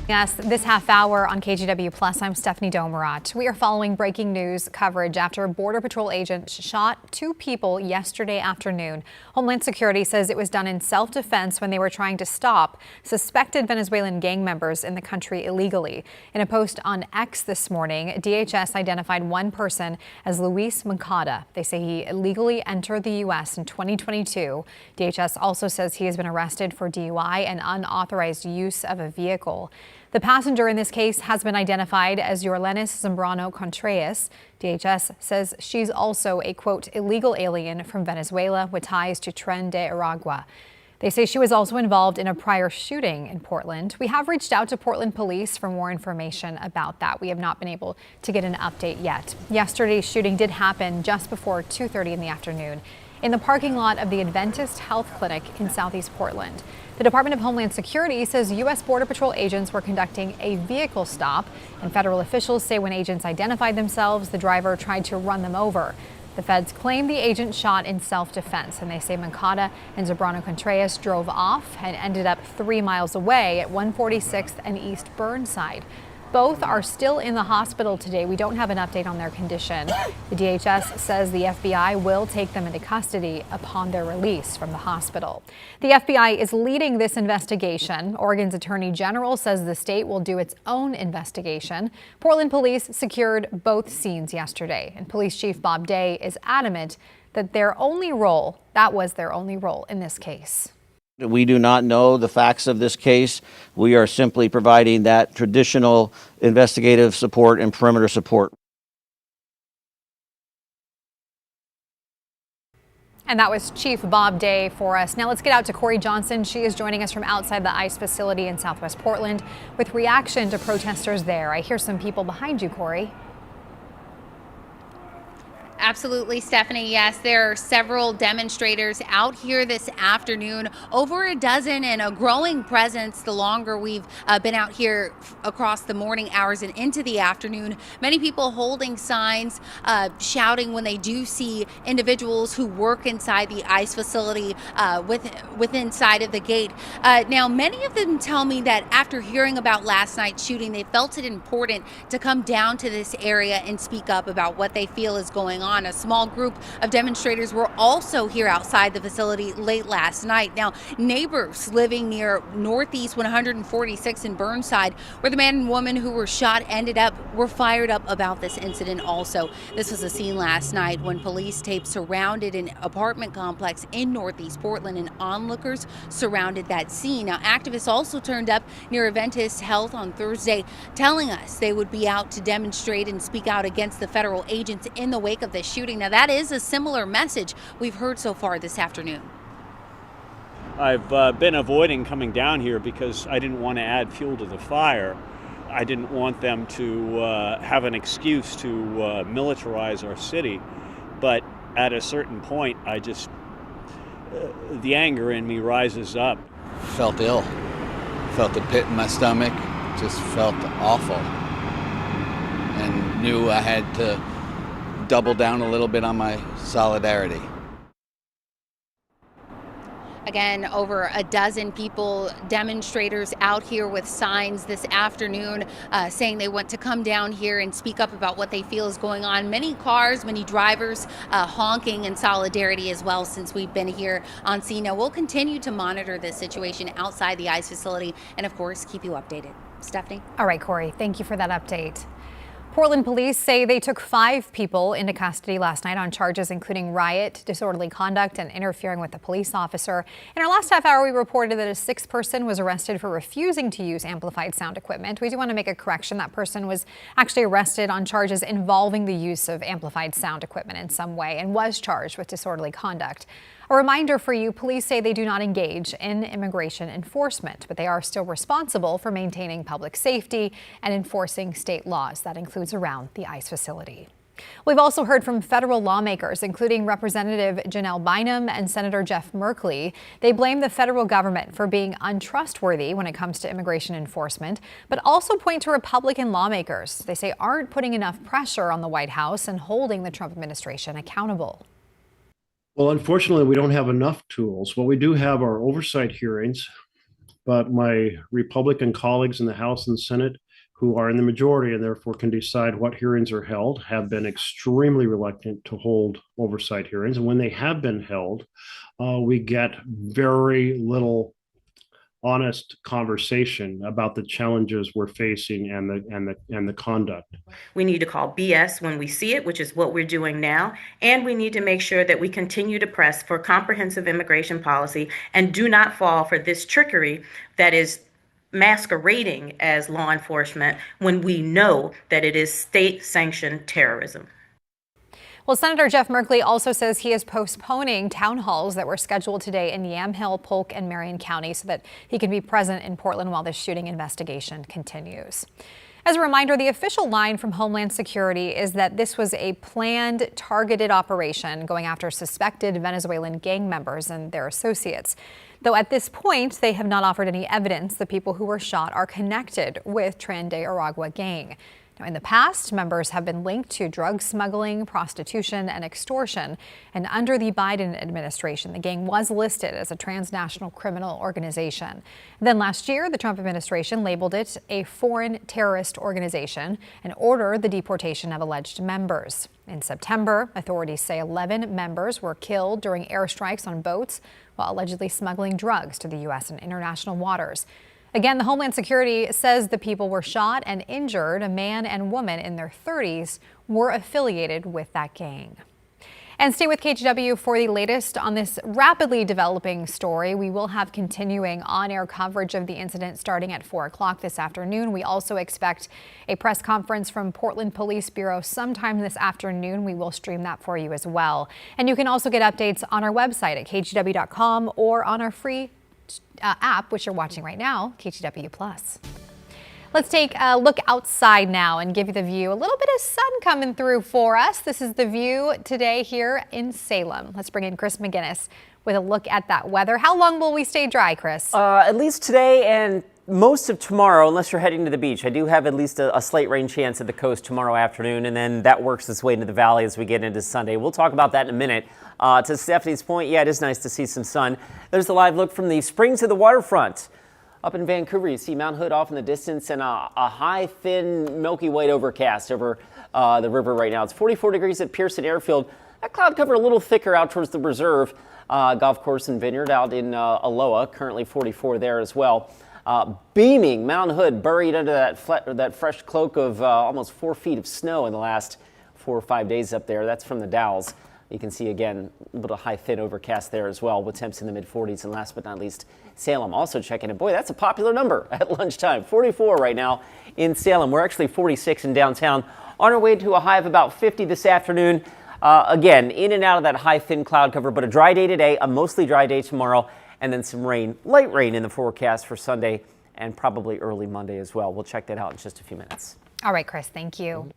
Yes, this half hour on KGW Plus, I'm Stephanie Domerat. We are following breaking news coverage after Border Patrol agents shot two people yesterday afternoon. Homeland Security says it was done in self-defense when they were trying to stop suspected Venezuelan gang members in the country illegally. In a post on X this morning, DHS identified one person as Luis Moncada. They say he illegally entered the U.S. in 2022. DHS also says he has been arrested for DUI and unauthorized use of a vehicle. The passenger in this case has been identified as Yorlenis Zambrano Contreras. DHS says she's also a, quote, illegal alien from Venezuela with ties to Tren de Aragua. They say she was also involved in a prior shooting in Portland. We have reached out to Portland police for more information about that. We have not been able to get an update yet. Yesterday's shooting did happen just before 2:30 in the afternoon in the parking lot of the Adventist Health Clinic in Southeast Portland. The Department of Homeland Security says U.S. Border Patrol agents were conducting a vehicle stop, and federal officials say when agents identified themselves, the driver tried to run them over. The feds claim the agent shot in self-defense, and they say Moncada and Zambrano Contreras drove off and ended up 3 miles away at 146th and East Burnside. Both are still in the hospital today. We don't have an update on their condition. The DHS says the FBI will take them into custody upon their release from the hospital. The FBI is leading this investigation. Oregon's Attorney General says the state will do its own investigation. Portland police secured both scenes yesterday, and Police Chief Bob Day is adamant that that was their only role in this case. We do not know the facts of this case. We are simply providing that traditional investigative support and perimeter support. And that was Chief Bob Day for us. Now let's get out to Corey Johnson. She is joining us from outside the ICE facility in Southwest Portland with reaction to protesters there. I hear some people behind you, Corey. Absolutely, Stephanie. Yes, there are several demonstrators out here this afternoon, over a dozen, and a growing presence the longer we've been out here across the morning hours and into the afternoon. Many people holding signs, shouting when they do see individuals who work inside the ICE facility within side of the gate. Now, many of them tell me that after hearing about last night's shooting, they felt it important to come down to this area and speak up about what they feel is going on. A small group of demonstrators were also here outside the facility late last night. Now, neighbors living near Northeast 146 in Burnside, where the man and woman who were shot were fired up about this incident also. This was a scene last night when police tape surrounded an apartment complex in Northeast Portland, and onlookers surrounded that scene. Now, activists also turned up near Adventist Health on Thursday, telling us they would be out to demonstrate and speak out against the federal agents in the wake of the shooting. Now, that is a similar message we've heard so far this afternoon. I've been avoiding coming down here because I didn't want to add fuel to the fire. I didn't want them to have an excuse to militarize our city. But at a certain point, the anger in me rises up. Felt ill. Felt a pit in my stomach. Just felt awful. And knew I had to double down a little bit on my solidarity. Again, over a dozen people, demonstrators out here with signs this afternoon saying they want to come down here and speak up about what they feel is going on. Many cars, many drivers honking in solidarity as well since we've been here on scene. Now, we'll continue to monitor this situation outside the ICE facility and, of course, keep you updated. Stephanie? All right, Corey, thank you for that update. Portland police say they took 5 people into custody last night on charges including riot, disorderly conduct, and interfering with a police officer. In our last half hour, we reported that a 6th person was arrested for refusing to use amplified sound equipment. We do want to make a correction. That person was actually arrested on charges involving the use of amplified sound equipment in some way and was charged with disorderly conduct. A reminder for you, police say they do not engage in immigration enforcement, but they are still responsible for maintaining public safety and enforcing state laws. That includes around the ICE facility. We've also heard from federal lawmakers, including Representative Janelle Bynum and Senator Jeff Merkley. They blame the federal government for being untrustworthy when it comes to immigration enforcement, but also point to Republican lawmakers they say aren't putting enough pressure on the White House and holding the Trump administration accountable. Well, unfortunately, we don't have enough tools. What we do have are oversight hearings but my Republican colleagues in the House and Senate, who are in the majority and therefore can decide what hearings are held, have been extremely reluctant to hold oversight hearings. And when they have been held, we get very little honest conversation about the challenges we're facing and the conduct. We need to call BS when we see it, which is what we're doing now, and we need to make sure that we continue to press for comprehensive immigration policy and do not fall for this trickery that is masquerading as law enforcement when we know that it is state-sanctioned terrorism. Well, Senator Jeff Merkley also says he is postponing town halls that were scheduled today in Yamhill, Polk, and Marion County so that he can be present in Portland while the shooting investigation continues. As a reminder, the official line from Homeland Security is that this was a planned, targeted operation going after suspected Venezuelan gang members and their associates. Though at this point, they have not offered any evidence the people who were shot are connected with Tren de Aragua gang. Now, in the past, members have been linked to drug smuggling, prostitution, and extortion. And under the Biden administration, the gang was listed as a transnational criminal organization. Then last year, the Trump administration labeled it a foreign terrorist organization and ordered the deportation of alleged members. In September, authorities say 11 members were killed during airstrikes on boats while allegedly smuggling drugs to the U.S. and international waters. Again, the Homeland Security says the people were shot and injured. A man and woman in their 30s were affiliated with that gang. And stay with KGW for the latest on this rapidly developing story. We will have continuing on-air coverage of the incident starting at 4 o'clock this afternoon. We also expect a press conference from Portland Police Bureau sometime this afternoon. We will stream that for you as well. And you can also get updates on our website at kgw.com or on our free app, which you're watching right now, KGW Plus. Let's take a look outside now and give you the view. A little bit of sun coming through for us. This is the view today here in Salem. Let's bring in Chris McGinnis with a look at that weather. How long will we stay dry, Chris? At least today and most of tomorrow, unless you're heading to the beach. I do have at least a slight rain chance at the coast tomorrow afternoon, and then that works its way into the valley as we get into Sunday. We'll talk about that in a minute. To Stephanie's point, yeah, it is nice to see some sun. There's the live look from the Springs to the waterfront. Up in Vancouver, you see Mount Hood off in the distance and a high, thin, milky white overcast over the river right now. It's 44 degrees at Pearson Airfield. That cloud cover a little thicker out towards the Reserve Golf Course and Vineyard out in Aloha, currently 44 there as well. Beaming Mount Hood, buried under that fresh cloak of almost 4 feet of snow in the last 4 or 5 days up there. That's from the Dalles. You can see again a little high, thin overcast there as well with temps in the mid-40s. And last but not least, Salem also checking in. Boy, that's a popular number at lunchtime. 44 right now in Salem. We're actually 46 in downtown. On our way to a high of about 50 this afternoon. Again, in and out of that high, thin cloud cover, but a dry day today, a mostly dry day tomorrow, and then some rain, light rain in the forecast for Sunday and probably early Monday as well. We'll check that out in just a few minutes. All right, Chris, thank you.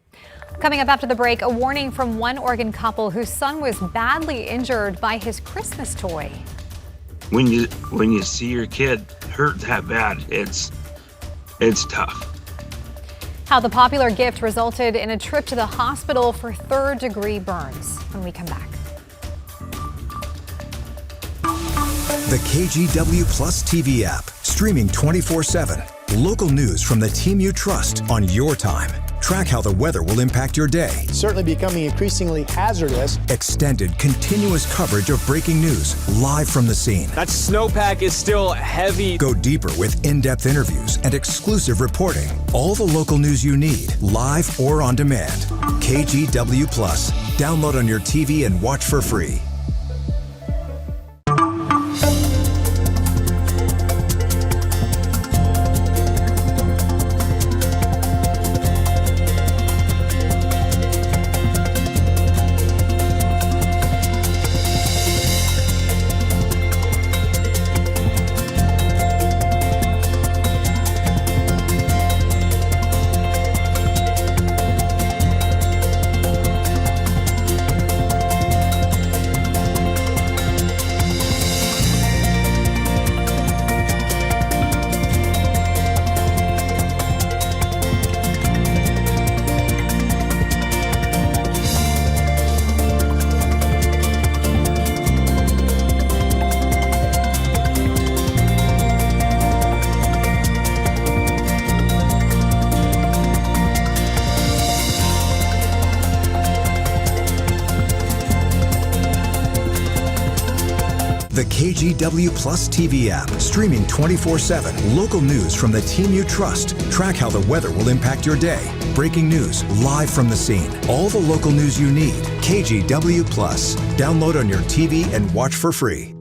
Coming up after the break, a warning from one Oregon couple whose son was badly injured by his Christmas toy. When you see your kid hurt that bad, it's tough. How the popular gift resulted in a trip to the hospital for third-degree burns when we come back. The KGW Plus TV app, streaming 24/7. Local news from the team you trust on your time. Track how the weather will impact your day. Certainly becoming increasingly hazardous. Extended, continuous coverage of breaking news, live from the scene. That snowpack is still heavy. Go deeper with in-depth interviews and exclusive reporting. All the local news you need, live or on demand. KGW Plus. Download on your TV and watch for free. KGW Plus TV app, streaming 24/7. Local news from the team you trust. Track how the weather will impact your day. Breaking news live from the scene. All the local news you need. KGW Plus. Download on your TV and watch for free.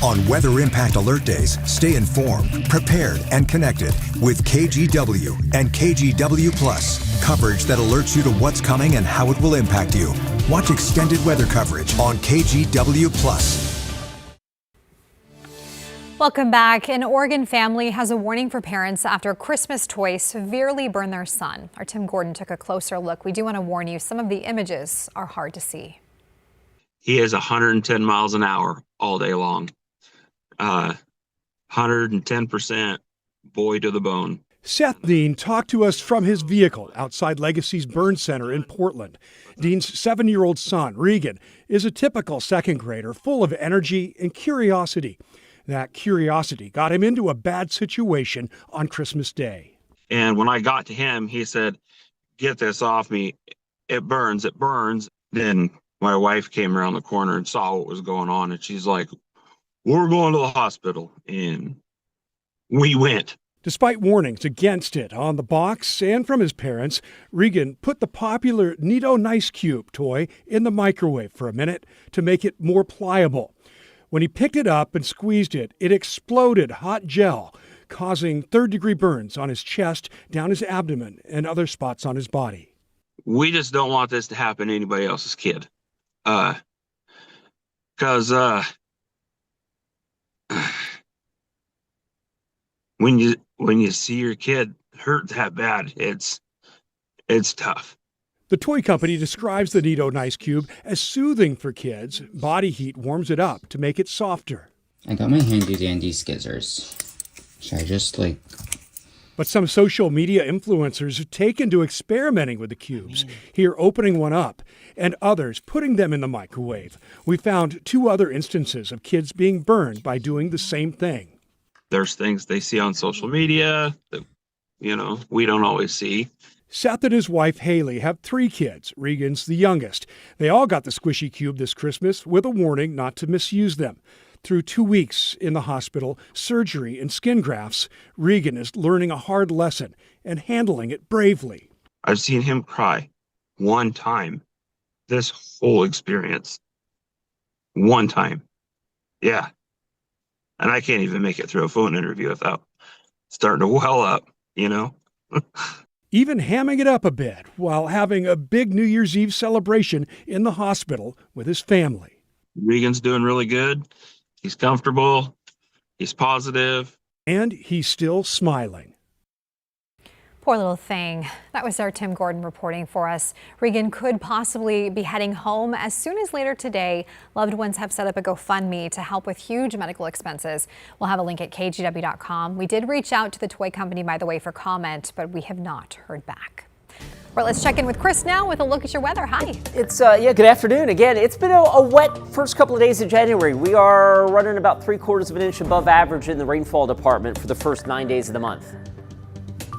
On Weather Impact Alert Days, stay informed, prepared, and connected with KGW and KGW Plus. Coverage that alerts you to what's coming and how it will impact you. Watch extended weather coverage on KGW Plus. Welcome back. An Oregon family has a warning for parents after a Christmas toy severely burned their son. Our Tim Gordon took a closer look. We do want to warn you, some of the images are hard to see. He is 110 miles an hour all day long. 110% boy to the bone. Seth Dean talked to us from his vehicle outside Legacy's Burn Center in Portland. Dean's 7-year-old son, Regan, is a typical second grader full of energy and curiosity. That curiosity got him into a bad situation on Christmas Day. And when I got to him, he said, "Get this off me. It burns, it burns." Then my wife came around the corner and saw what was going on. And she's like, "We're going to the hospital." And we went. Despite warnings against it on the box and from his parents, Regan put the popular Nido Nice Cube toy in the microwave for a minute to make it more pliable. When he picked it up and squeezed it, it exploded hot gel, causing third-degree burns on his chest, down his abdomen, and other spots on his body. We just don't want this to happen to anybody else's kid. Because when you see your kid hurt that bad, it's tough. The toy company describes the Nido Nice Cube as soothing for kids. Body heat warms it up to make it softer. I got my handy dandy skizzers. Should I just But some social media influencers have taken to experimenting with the cubes, here opening one up, and others putting them in the microwave. We found 2 other instances of kids being burned by doing the same thing. There's things they see on social media that, we don't always see. Seth and his wife, Haley, have 3 kids. Regan's the youngest. They all got the squishy cube this Christmas with a warning not to misuse them. Through 2 weeks in the hospital, surgery, and skin grafts, Regan is learning a hard lesson and handling it bravely. I've seen him cry one time this whole experience. One time. Yeah. And I can't even make it through a phone interview without starting to well up, Even hamming it up a bit while having a big New Year's Eve celebration in the hospital with his family. Regan's doing really good. He's comfortable. He's positive. And he's still smiling. Poor little thing. That was our Tim Gordon reporting for us. Regan could possibly be heading home as soon as later today. Loved ones have set up a GoFundMe to help with huge medical expenses. We'll have a link at KGW.com. We did reach out to the toy company, by the way, for comment, but we have not heard back. All right, let's check in with Chris now with a look at your weather. Hi. It's good afternoon. Again, it's been a wet first couple of days of January. We are running about 3/4 of an inch above average in the rainfall department for the first 9 days of the month.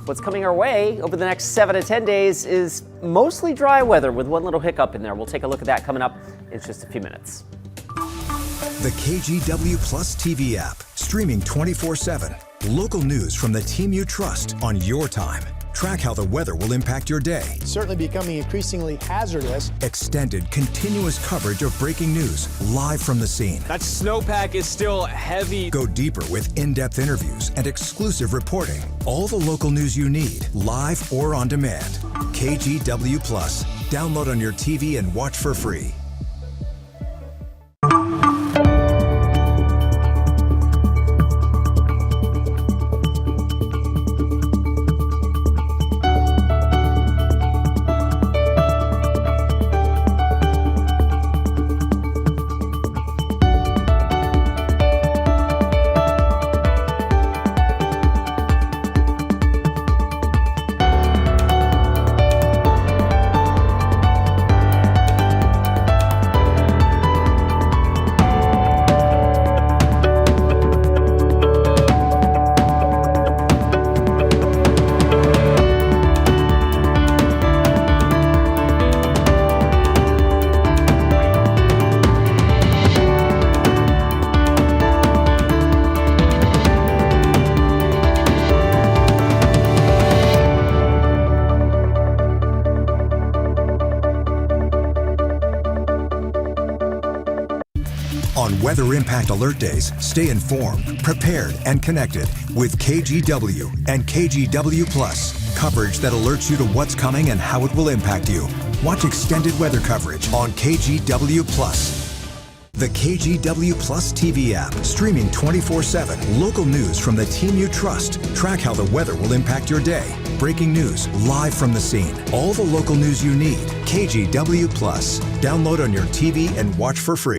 What's coming our way over the next 7 to 10 days is mostly dry weather with one little hiccup in there. We'll take a look at that coming up in just a few minutes. The KGW Plus TV app, streaming 24/7. Local news from the team you trust on your time. Track how the weather will impact your day. Certainly becoming increasingly hazardous. Extended, continuous coverage of breaking news live from the scene. That snowpack is still heavy. Go deeper with in-depth interviews and exclusive reporting. All the local news you need, live or on demand. KGW Plus. Download on your TV and watch for free. weather impact alert days, stay informed, prepared, and connected with KGW and KGW Plus. Coverage that alerts you to what's coming and how it will impact you. Watch extended weather coverage on KGW Plus. The KGW Plus TV app, streaming 24/7. Local news from the team you trust. Track how the weather will impact your day. Breaking news live from the scene. All the local news you need. KGW Plus. Download on your TV and watch for free.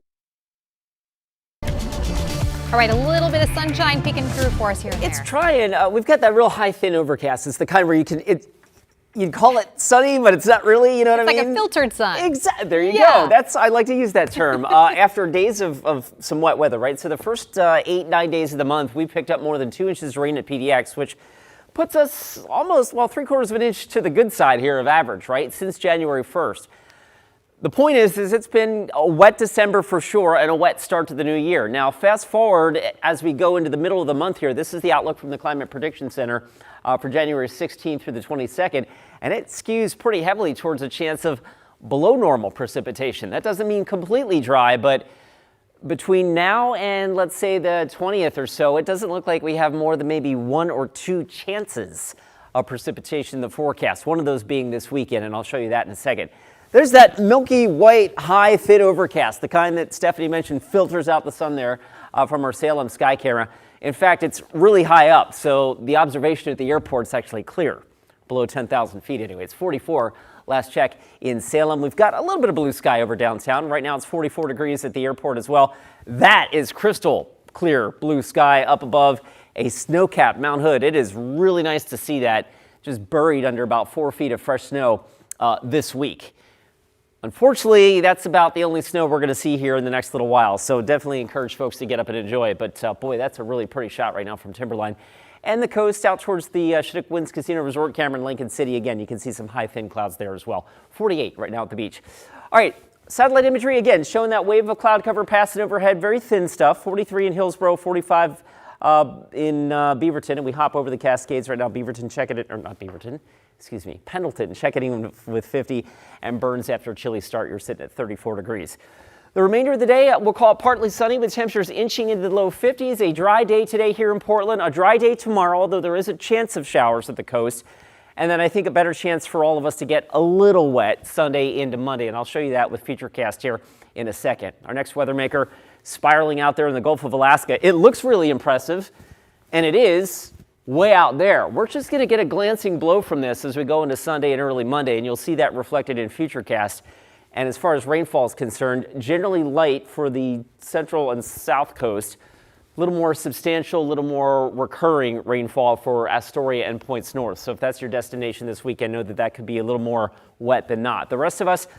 All right, a little bit of sunshine peeking through for us here and It's there. trying. We've got that real high, thin overcast. It's the kind where you'd call it sunny, but it's not really, you know what I mean? Like a filtered sun. Exactly. There you Yeah. go. I like to use that term. After days of some wet weather, right? So the first 8-9 days of the month, we picked up more than 2 inches of rain at PDX, which puts us almost, 3/4 of an inch to the good side here of average, right? Since January 1st. The point is it's been a wet December for sure and a wet start to the new year. Now, fast forward as we go into the middle of the month here. This is the outlook from the Climate Prediction Center for January 16th through the 22nd, and it skews pretty heavily towards a chance of below normal precipitation. That doesn't mean completely dry, but between now and let's say the 20th or so, it doesn't look like we have more than maybe 1 or 2 chances of precipitation in the forecast, one of those being this weekend, and I'll show you that in a second. There's that milky white, high, thin overcast, the kind that Stephanie mentioned filters out the sun there from our Salem sky camera. In fact, it's really high up, so the observation at the airport's actually clear, below 10,000 feet anyway. It's 44 last check in Salem. We've got a little bit of blue sky over downtown. Right now it's 44 degrees at the airport as well. That is crystal clear blue sky up above a snow-capped Mount Hood. It is really nice to see that just buried under about 4 feet of fresh snow this week. Unfortunately, that's about the only snow we're going to see here in the next little while, so definitely encourage folks to get up and enjoy it. But boy, that's a really pretty shot right now from Timberline. And the coast out towards the Chinook Winds Casino Resort, Cameron, Lincoln City. Again, you can see some high, thin clouds there as well. 48 right now at the beach. All right, satellite imagery again showing that wave of cloud cover passing overhead. Very thin stuff. 43 in Hillsborough, 45 in Beaverton, and we hop over the Cascades right now. Beaverton checking it, or not Beaverton. Excuse me, Pendleton checking in with 50, and Burns after a chilly start, you're sitting at 34 degrees. The remainder of the day, we'll call it partly sunny with temperatures inching into the low 50s. A dry day today here in Portland, a dry day tomorrow, although there is a chance of showers at the coast. And then I think a better chance for all of us to get a little wet Sunday into Monday, and I'll show you that with Futurecast here in a second. Our next weather maker spiraling out there in the Gulf of Alaska. It looks really impressive, and it is way out there. We're just going to get a glancing blow from this as we go into Sunday and early Monday, and you'll see that reflected in Futurecast. And as far as rainfall is concerned, generally light for the central and south coast, a little more substantial, a little more recurring rainfall for Astoria and points north. So if that's your destination this weekend, know that that could be a little more wet than not. The rest of us,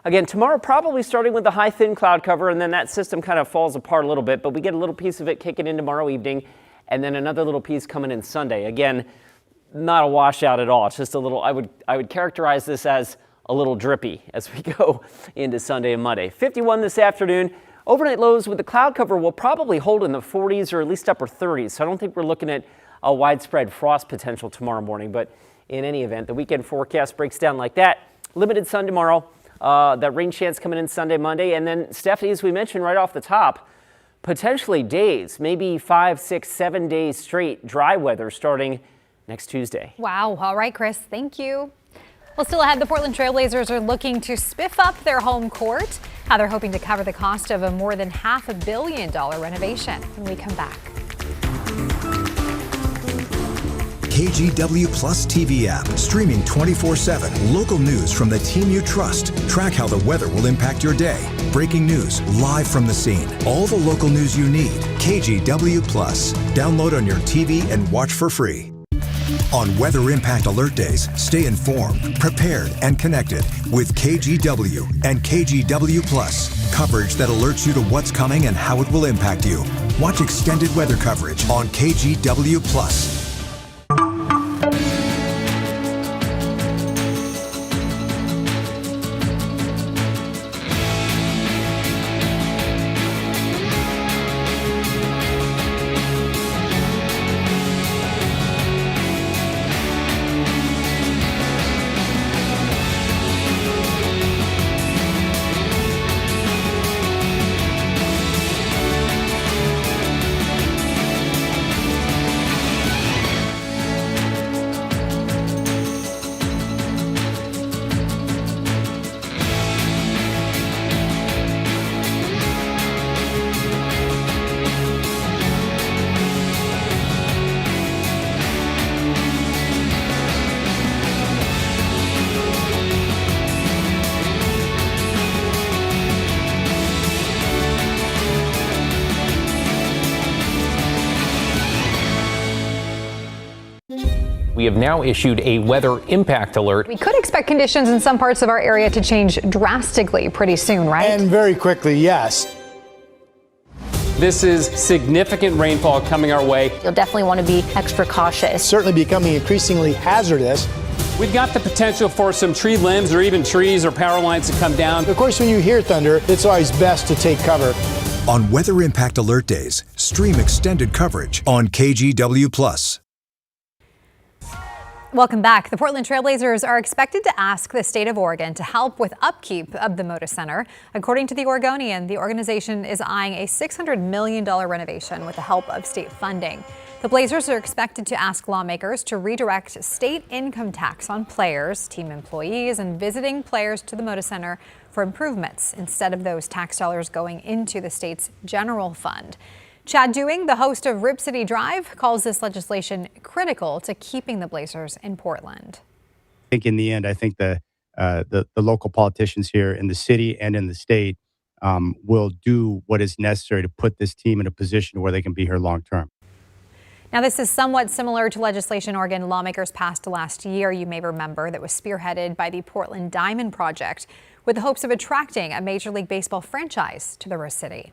again, tomorrow probably starting with the high thin cloud cover, and then that system kind of falls apart a little bit, but we get a little piece of it kicking in tomorrow evening, and then another little piece coming in Sunday. Again, not a washout at all. It's just a little, I would characterize this as a little drippy as we go into Sunday and Monday. 51 this afternoon. Overnight lows with the cloud cover will probably hold in the 40s or at least upper 30s. So I don't think we're looking at a widespread frost potential tomorrow morning. But in any event, the weekend forecast breaks down like that. Limited sun tomorrow. That rain chance coming in Sunday, Monday. And then, Stephanie, as we mentioned right off the top, potentially days, maybe 5, 6, 7 days straight dry weather starting next Tuesday. Wow. All right, Chris. Thank you. Well, still ahead, the Portland Trailblazers are looking to spiff up their home court. How they're hoping to cover the cost of a more than $500 million renovation when we come back. KGW Plus TV app, streaming 24/7. Local news from the team you trust. Track how the weather will impact your day. Breaking news live from the scene. All the local news you need. KGW Plus. Download on your TV and watch for free. On Weather Impact Alert Days, stay informed, prepared, and connected with KGW and KGW Plus. Coverage that alerts you to what's coming and how it will impact you. Watch extended weather coverage on KGW Plus. We have now issued a weather impact alert. We could expect conditions in some parts of our area to change drastically pretty soon, right? And very quickly, yes. This is significant rainfall coming our way. You'll definitely want to be extra cautious. Certainly becoming increasingly hazardous. We've got the potential for some tree limbs or even trees or power lines to come down. Of course, when you hear thunder, it's always best to take cover. On Weather Impact Alert Days, stream extended coverage on KGW+. Welcome back. The Portland Trailblazers are expected to ask the state of Oregon to help with upkeep of the Moda Center. According to the Oregonian, the organization is eyeing a $600 million renovation with the help of state funding. The Blazers are expected to ask lawmakers to redirect state income tax on players, team employees, and visiting players to the Moda Center for improvements instead of those tax dollars going into the state's general fund. Chad Dewing, the host of Rip City Drive, calls this legislation critical to keeping the Blazers in Portland. I think in the end, I think the local politicians here in the city and in the state will do what is necessary to put this team in a position where they can be here long term. Now, this is somewhat similar to legislation Oregon lawmakers passed last year, you may remember, that was spearheaded by the Portland Diamond Project with the hopes of attracting a Major League Baseball franchise to the Rip City.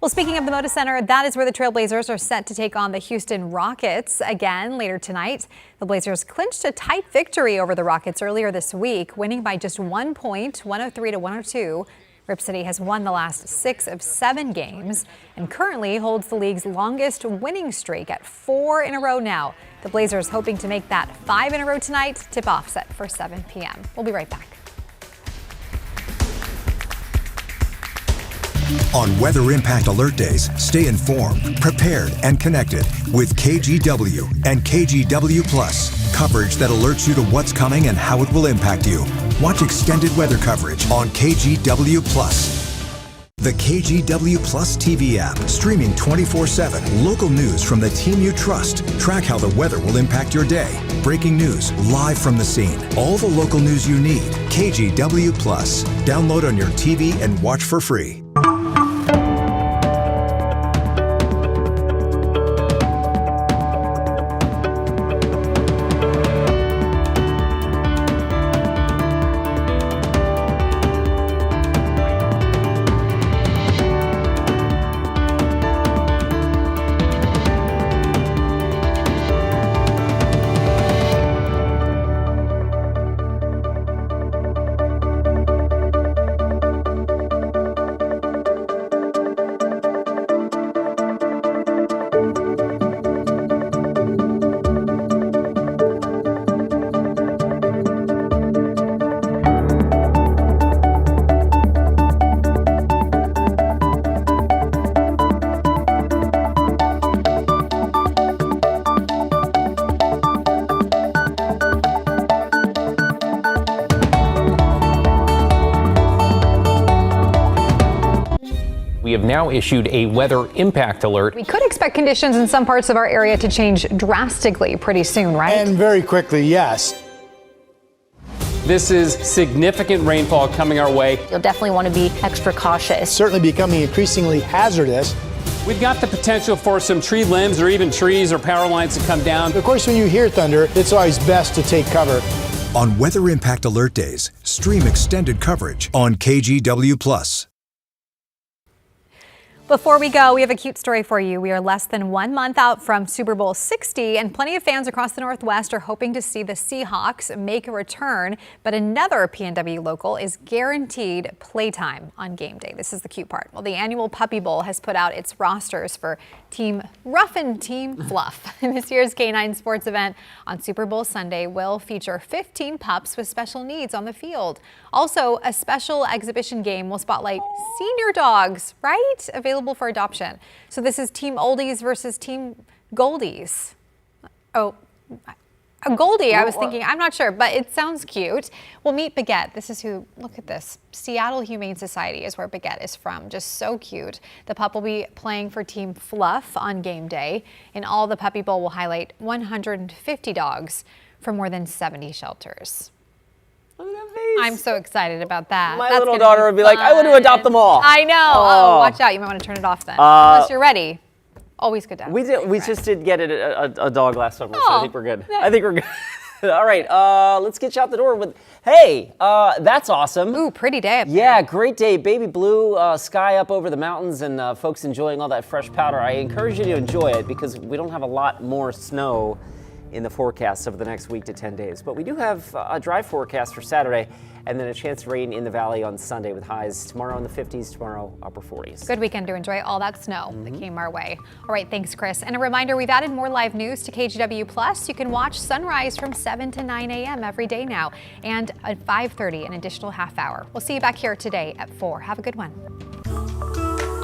Well, speaking of the Moda Center, that is where the Trailblazers are set to take on the Houston Rockets again later tonight. The Blazers clinched a tight victory over the Rockets earlier this week, winning by just 1 point, 103-102. Rip City has won the last 6 of 7 games and currently holds the league's longest winning streak at 4 in a row now. The Blazers hoping to make that 5 in a row tonight. Tip-off set for 7 p.m. We'll be right back. On Weather Impact Alert Days, stay informed, prepared, and connected with KGW and KGW+. Coverage that alerts you to what's coming and how it will impact you. Watch extended weather coverage on KGW+. The KGW Plus TV app, streaming 24/7. Local news from the team you trust. Track how the weather will impact your day. Breaking news live from the scene. All the local news you need. KGW Plus. Download on your TV and watch for free. We have now issued a weather impact alert. We could expect conditions in some parts of our area to change drastically pretty soon, right? And very quickly, yes. This is significant rainfall coming our way. You'll definitely want to be extra cautious. Certainly becoming increasingly hazardous. We've got the potential for some tree limbs or even trees or power lines to come down. Of course, when you hear thunder, it's always best to take cover. On Weather Impact Alert Days, stream extended coverage on KGW+. Before we go, we have a cute story for you. We are less than 1 month out from Super Bowl 60, and plenty of fans across the Northwest are hoping to see the Seahawks make a return. But another PNW local is guaranteed playtime on game day. This is the cute part. Well, the annual Puppy Bowl has put out its rosters for Team Rough and Team Fluff. This year's K9 sports event on Super Bowl Sunday will feature 15 pups with special needs on the field. Also, a special exhibition game will spotlight senior dogs, right? Available for adoption. So this is Team Oldies versus Team Goldies. Oh, a Goldie, I was thinking, I'm not sure, but it sounds cute. We'll meet Baguette. This is who, look at this. Seattle Humane Society is where Baguette is from. Just so cute. The pup will be playing for Team Fluff on game day. And all the Puppy Bowl will highlight 150 dogs from more than 70 shelters. I'm so excited about that. My little daughter would be like, I want to adopt them all. I know. Oh, watch out. You might want to turn it off then. Unless you're ready. Always good to have. We just did get a dog last summer, so I think we're good. I think we're good. All right, let's get you out the door with, hey, that's awesome. Ooh, pretty day up there. Yeah, great day. Baby blue sky up over the mountains and folks enjoying all that fresh powder. I encourage you to enjoy it because we don't have a lot more snow in the forecast over the next week to 10 days. But we do have a dry forecast for Saturday and then a chance of rain in the valley on Sunday with highs tomorrow in the 50s, tomorrow upper 40s. Good weekend to enjoy all that snow that came our way. All right, thanks, Chris. And a reminder, we've added more live news to KGW Plus. You can watch sunrise from 7 to 9 a.m. every day now, and at 5:30, an additional half hour. We'll see you back here today at 4. Have a good one.